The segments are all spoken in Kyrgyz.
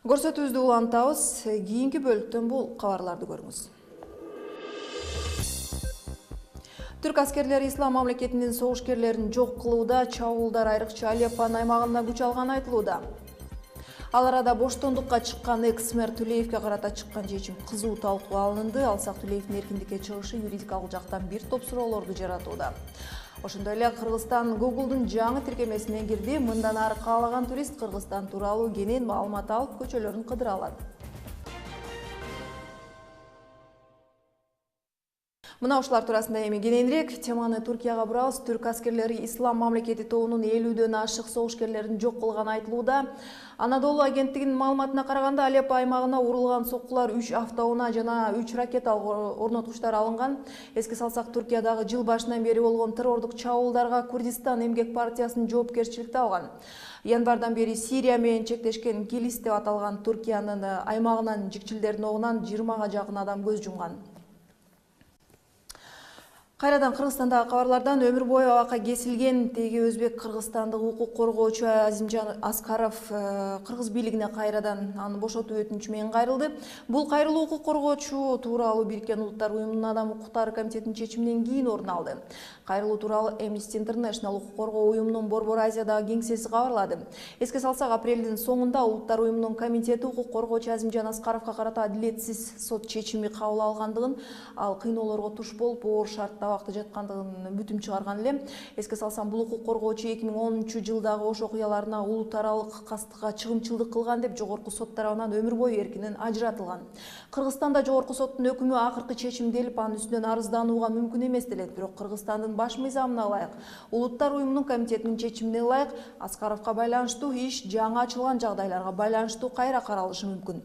Көрсөтүүбүздү улантабыз. Кийинки бөлүктөн бул кабарларды көрүңүз. Түрк аскерлери ислам мамлекетинин согушкерлерин жок кылууда, чабуулдар айрыкча Алеппо аймагында күч алганы айтылууда. Ал арада боштондукка чыккан экс-мэр Тулеевке карата чыккан чечим кызуу талкууга алынды. Алсак Тулеевдин эркиндикке чыгышы юридикалык жактан бир топ суроолорду жаратууда. Ошондой эле Кыргызстан Google'дун жаңы тиркемесине кирди. Мындан ары каалаган турист Кыргызстан тууралуу кенен маалымат алып, көчөлөрүн кыдыра алат. Мына ушулар туурасында эми кененирээк теманы Туркияга бурабыз. Түрк аскерлери ислам мамлекети тобунун 50дөн ашык согушкерлерин жок кылганы айтылууда. Анадолу агенттигинин маалыматына караганда, Алеппо аймагына урулган соккулар 3 автоунаа жана 3 ракеталык орноткучтар алынган. Эске салсак, Туркиядагы жыл башынан бери болгон террордук чабуулдарга Курдистан эмгек партиясынын жоопкерчиликти алган. Январдан бери Сирия менен чектешкен Килис деп аталган Туркиянын аймагынан жикчилдердин огунан 20га жакын адам көз жумган. Кайрадан Кыргызстандагы кабарлардан өмүр бою абакка кесилген теги өзбек кыргызстандык укук коргоочу Азимжан Аскаров кыргыз бийлигине кайрадан аны бошотуу өтүнүчү менен кайрылды. Бул кайрылуу укук коргоочу тууралуу Бириккен Улуттар уюмунун адам укуктары комитетинин чечиминен кийин орун алды. Кайрылуу тууралуу Amnesty International укук коргоо уюмунун Борбор Азиядагы кеңсеси кабарлады. Эске салсак, апрелдин соңунда Улуттар уюмунун комитети укук коргоочу Азимжан Аскаровго карата адилетсиз сот чечими кабыл алгандыгын, ал кыйноолорго туш болуп, оор шартта абакта жаткандыгын бүтүм чыгарган эле. Эске салсам, бул укук коргоочу 2010-жылдагы ош окуяларына улут аралык кастыкка чыгымчылдык кылган деп жогорку сот тарабынан өмүр бою эркинен ажыратылган. Кыргызстанда жогорку соттун өкүмү акыркы чечимделип, анын үстүнөн арызданууга мүмкүн эмес делет. Бирок Кыргызстандын баш мыйзамына ылайык, Улуттар уюмунун комитетинин чечимине ылайык, Аскаровго байланыштуу иш жаңы ачылган жагдайларга байланыштуу кайра каралышы мүмкүн.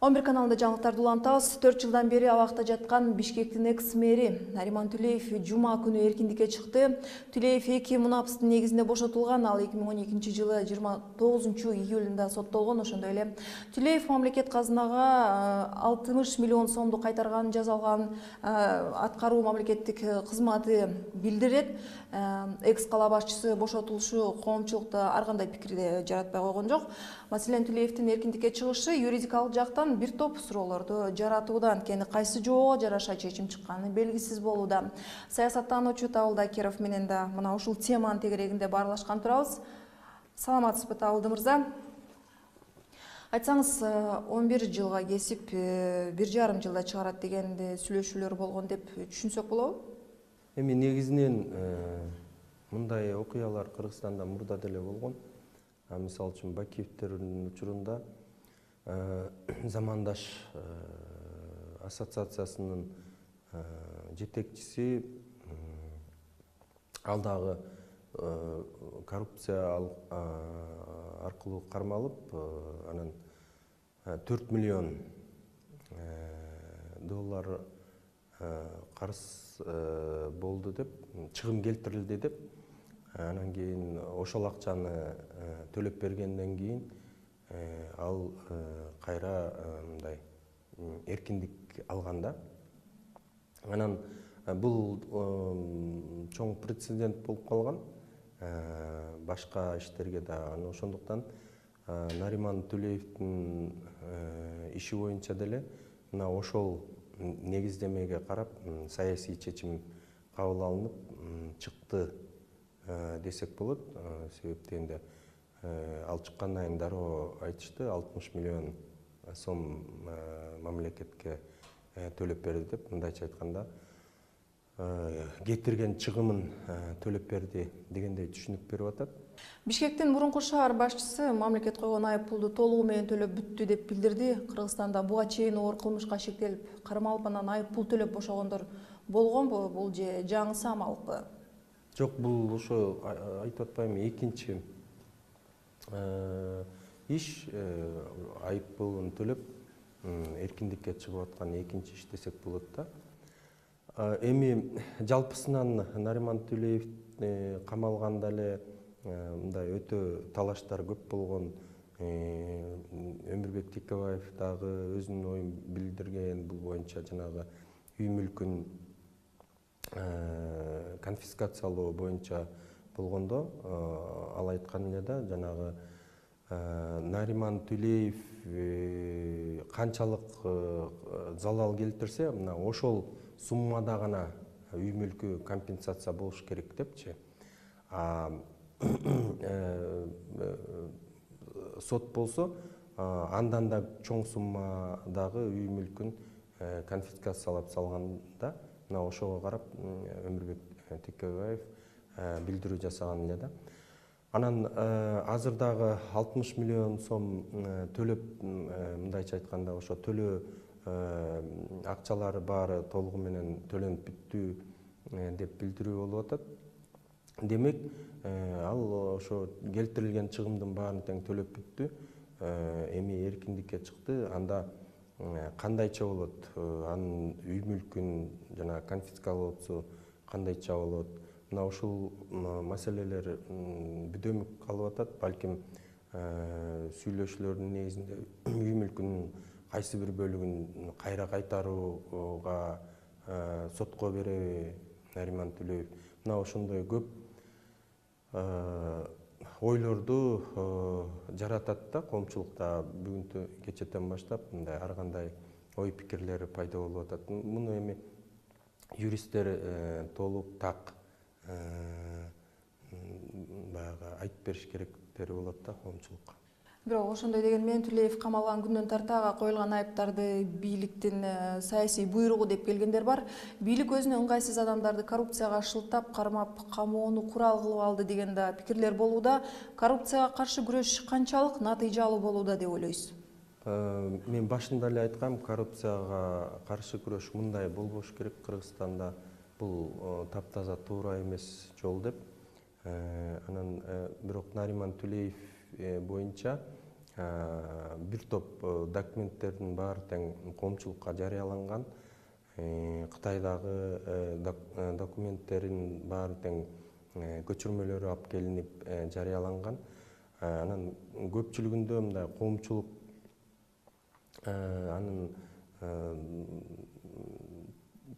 11 каналында жаңылыктарды улантабыз. 4 жылдан бери абакта жаткан Бишкектин экс-мэри Нариман Тулеев жума күнү эркиндикке чыкты. Тулеев 2 мунапстын негизинде бошотулган. Ал 2012-жылы 29-июлунда соттолгон. Ошондой эле Тулеев мамлекет казынага 60 миллион сомду кайтарганын жазалган аткаруу мамлекеттик кызматы билдирет. Экс кала башчысы бошотулушу коомчулукта ар кандай пикирди жаратпай койгон жок. Маселен, Тулеевдин эркиндикке чыгышы юридикалык жактан бир топ суроолорду жаратууда. Анткени кайсы жоого жараша чечим чыкканы белгисиз болууда. Саясаттануучу Табылды Акеров менен да мына ушул теманын тегерегинде баарлашкан турабыз. Саламатсызбы, Табылды мырза? Айтсаңыз, 11 жылга кесип, 1,5 жылда чыгарат дегенде сүйлөшүүлөр болгон деп түшүнсөк болобу? Эми негизинен мындай окуялар Кыргызстанда мурда деле болгон. Мисалы үчүн Бакиевтердин учурунда замандаш ассоциациясынын жетекчиси алдагы коррупция аркылуу кармалып, анан 4 миллион доллар карыз болду деп, чыгым келтирилди деп, анан кийин ошол акчаны төлөп бергенден кийин ал кайра мындай эркиндик алганда. Анан бул чоң прецедент болуп калган башка иштерге да. Ошондуктан Нариман Тулеевдин иши боюнча деле мына ошол негиздемеге карап саясий чечим кабыл алынып чыкты десек болот. Себеп дегенде ал чыккандан кийин дароо айтышты, 60 миллион сом мамлекетке төлөп берди деп. Мындайча айтканда, кетирген чыгымын төлөп берди дегендей түшүнүк берип атат. Бишкектин мурунку шаар башчысы мамлекет койгон айып пулду толугу менен төлөп бүттү деп билдирди. Кыргызстанда буга чейин оор кылмышка шектелип кармалып, анан айып пул төлөп бошогондор болгонбу? Бул же жаңы самалбы? Жок, бул ошо айтып атпаймынбы, экинчи иш. Айып пулун төлөп эркиндикке чыгып аткан экинчи иш десек болот да. Эми жалпысынан Нариман Тулеев камалганда эле мындай өтө талаштар көп болгон. Өмүрбек Текебаев дагы өзүнүн оюн билдирген бул боюнча, жанагы үй мүлкүн конфискациялоо боюнча болгондо. Ал айткан эле да, жанагы Нариман Түлеев канчалык залал келтирсе, мына ошол суммада гана үй мүлкү компенсация болуш керек депчи. Сот болсо андан да чоң суммадагы үй мүлкүн конфискациялап салганда, мына ошого карап Өмүрбек Текебаев билдирүү жасаган эле да. Анан азырдагы 60 миллион сом төлөп, мындайча айтканда, ошо төлөө акчалары баары толугу менен төлөнүп бүттү деп билдирүү болуп атат. Демек, ал ошо келтирилген чыгымдын баарын тең төлөп бүттү. Эми эркиндикке чыкты. Анда кандайча болот? Анын үй мүлкүн жана конфискалоосу кандайча болот? Мына ушул маселелер бүдөмүк калып атат. Балким сүйлөшүүлөрдүн негизинде үй мүлкүнүн кайсы бир бөлүгүн кайра кайтарууга сотко береби Нариман Түлеев? Мына ошондой көп ойлорду жаратат да коомчулукта. Бүгүнкү кечэтен баштап мындай ар кандай ой пикирлер пайда болуп атат. Муну эми юристтер толук так баягы айтып бериш керектери болот да коомчулукка. Бирок ошондой деген менен Түлеев камалган күндөн тарта ага коюлган айыптарды бийликтин саясий буйругу деп келгендер бар. Бийлик өзүнө ыңгайсыз адамдарды коррупцияга шылтап кармап, камоону курал кылып алды деген да пикирлер болууда. Коррупцияга каршы күрөш канчалык натыйжалуу болууда деп ойлойсуз? Мен башында эле айткам, коррупцияга каршы күрөш мындай болбош керек Кыргызстанда. Бул таптаза туура эмес жол деп. Анан бирок Нариман Түлеев боюнча бир топ документтердин баары тең коомчулукка жарыяланган. Кытайдагы документтердин баары тең көчүрмөлөрү алып келинип жарыяланган. Анан көпчүлүгүндө мындай коомчулук анын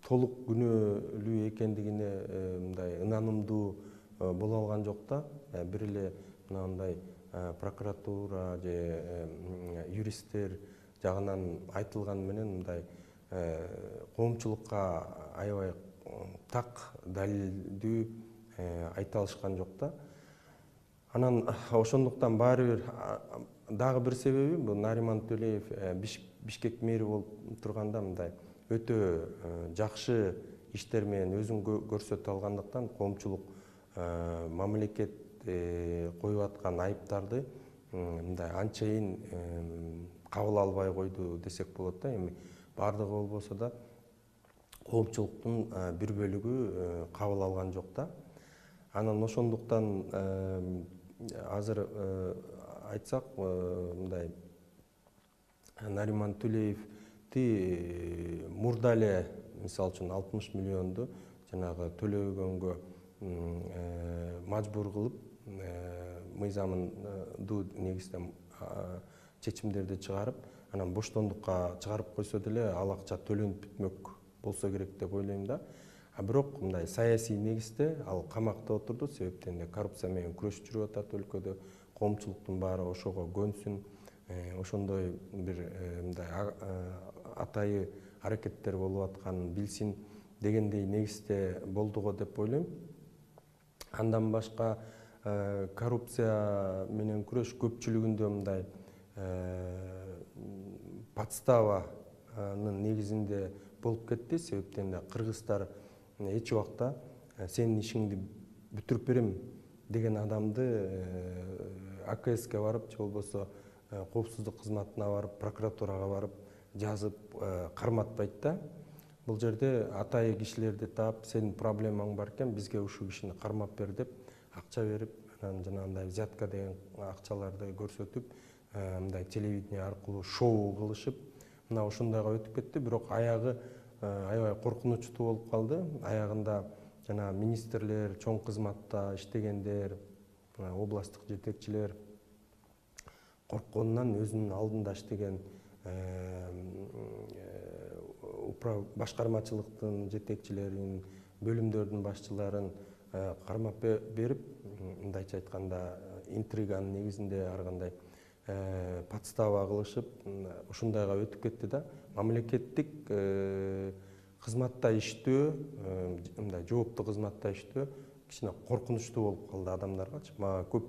толук күнөөлүү экендигине мындай ынанымдуу боло алган жок да. Бир эле мындай прокуратура же юристтер жагынан айтылган менен мындай коомчулукка аябай так далилдүү айта алышкан жок да. Анан ошондуктан баары бир дагы бир себеби бул Нариман Түлеев Бишкек мэри болуп турганда мындай өтө жакшы иштер менен өзүн көрсөтө алгандыктан коомчулук мамлекет коюп аткан айыптарды мындай анчайын кабыл албай койду десек болот да. Эми баардыгы болбосо да коомчулуктун бир бөлүгү кабыл алган жок да. Анан ошондуктан азыр айтсак мындай Нариман Түлеевди мурда эле мисалы үчүн 60 миллионду жанагы төлөгөнгө мажбур кылып мыйзамдуу негизде чечимдерди чыгарып, анан боштондукка чыгарып койсо деле ал акча төлөнүп бүтмөк болсо керек деп ойлойм да. Бирок мындай саясий негизде ал камакта отурду, себептен эле коррупция менен күрөш жүрүп атат өлкөдө. Коомчулуктун баары ошого көнсүн, ошондой бир мындай атайы аракеттер болуп атканын билсин дегендей негизде болдуго деп ойлойм. Андан башка коррупция менен күрөш көпчүлүгүндө мындай подставанын негизинде болуп кетти. Себептен эле кыргыздар эч убакта сенин ишиңди бүтүрүп берем деген адамды АКСке барып, же болбосо коопсуздук кызматына барып, прокуратурага барып жазып карматпайт да. Бул жерде атайы кишилерди таап, сенин проблемаң бар экен, бизге ушул кишини кармап бер деп акча берип, анан жанагындай взятка деген акчаларды көрсөтүп, мындай телевидение аркылуу шоу кылышып, мына ошондойго өтүп кетти. Бирок аягы аябай коркунучтуу болуп калды. Аягында жана министрлер, чоң кызматта иштегендер, областтык жетекчилер коркконунан өзүнүн алдында иштеген башкармачылыктын жетекчилерин, бөлүмдөрдүн башчыларын кармап берип, мындайча айтканда интриганын негизинде ар кандай подстава кылышып ушундайга өтүп кетти да. Мамлекеттик кызматта иштөө, мындай жооптуу кызматта иштөө кичине коркунучтуу болуп калды адамдаргачы. Мага көп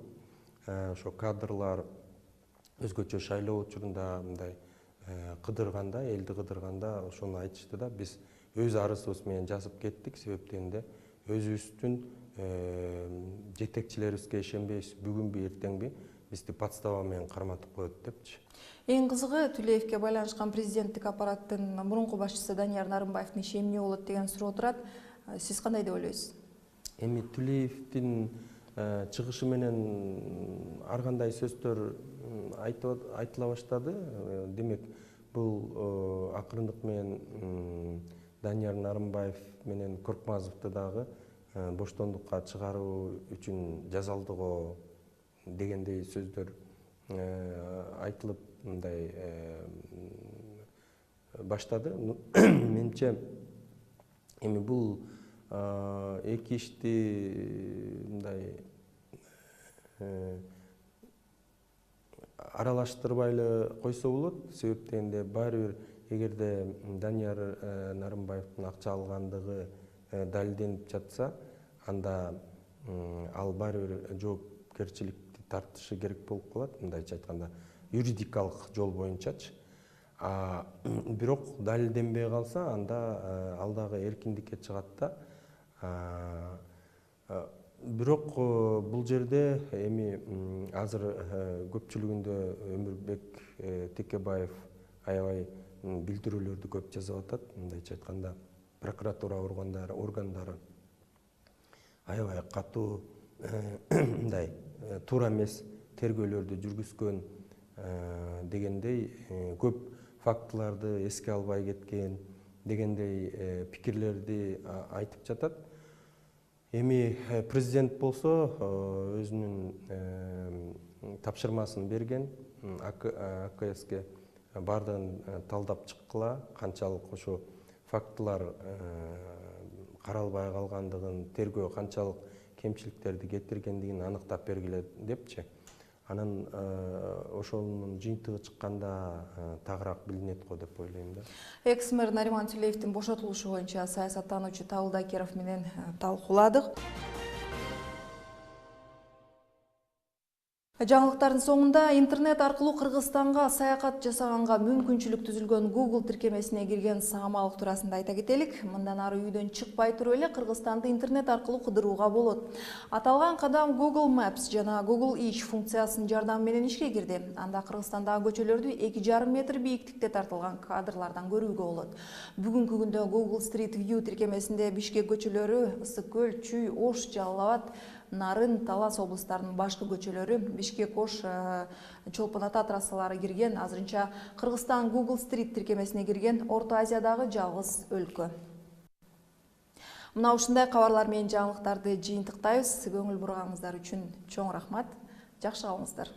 ошо кадрлар өзгөчө шайлоо учурунда мындай кыдырганда, элди кыдырганда ошону айтышты да. Биз өз арызыбыз менен жазып кеттик, себептен өзүбүздүн жетекчилерибизге ишенбейбиз, бүгүнбү эртеңби бизди подстава менен карматып коет депчи. Эң кызыгы Түлеевке байланышкан президенттик аппараттын мурунку башчысы Данияр Нарымбаевдин иши эмне болот деген суроо турат. Сиз кандай деп ойлойсуз? Эми Түлеевдин чыгышы менен ар кандай сөздөр айтыла баштады. Демек, бул акырындык менен Данияр Нарымбаев менен Коркмазовду дагы боштондукка чыгаруу үчүн жазалдыгоо дегендей сөздөр айтылып мындай баштады. Менимче эми бул эки ишти мындай аралаштырбай эле койсо болот. Себептен баары бир эгерде Данияр Нарымбаевдин акча алгандыгы далилденип жатса, анда ал баары бир жоопкерчиликти тартышы керек болуп калат, мындайча айтканда юридикалык жол боюнчачы. Бирок далилденбей калса, анда ал дагы эркиндикке чыгат да. Бирок бул жерде эми азыр көпчүлүгүндө Өмүрбек Текебаев аябай билдирүүлөрдү көп жазып атат. Мындайча айтканда прокуратура органдары аябай катуу мындай туура эмес тергөөлөрдү жүргүзгөн дегендей көп фактыларды эске албай кеткен дегендей пикирлерди айтып жатат. Эми президент болсо өзүнүн тапшырмасын берген, АКСке бардыгын талдап чыккыла, канчалык ошо фактылар каралбай калгандыгын, тергөө канчалык кемчиликтерди кетиргендигин аныктап бергиле депчи. Анан ошонун жыйынтыгы чыкканда тагыраак билинет го деп ойлойм да. Экс-мэр Нариман Түлеевдин бошотулушу боюнча саясаттануучу Табыл Дакиров менен талкууладык. Жаңылыктардын соңунда интернет аркылуу Кыргызстанга саякат жасаганга мүмкүнчүлүк түзүлгөн Google тиркемесине кирген саамалык туурасында айта кетелик. Мындан ары үйдөн чыкпай туруп эле Кыргызстанды интернет аркылуу кыдырууга болот. Аталган кадам Google Maps жана Google Earth функциясынын жардамы менен ишке кирди. Анда Кыргызстандагы көчөлөрдү 2,5 метр бийиктикте тартылган кадрлардан көрүүгө болот. Бүгүнкү күндө Google Street View тиркемесинде Бишкек көчөлөрү, Ысык көл, Чүй, Ош, Жалал Абад, Нарын, Талас облустарынын башкы көчөлөрү, Бишкек, Ош, Чолпон Ата трассалары кирген. Азырынча Кыргызстан Google Street тиркемесине кирген Орто Азиядагы жалгыз өлкө. Мына ушундай кабарлар менен жаңылыктарды жыйынтыктайбыз. Көңүл бурганыңыздар үчүн чоң рахмат. Жакшы калыңыздар.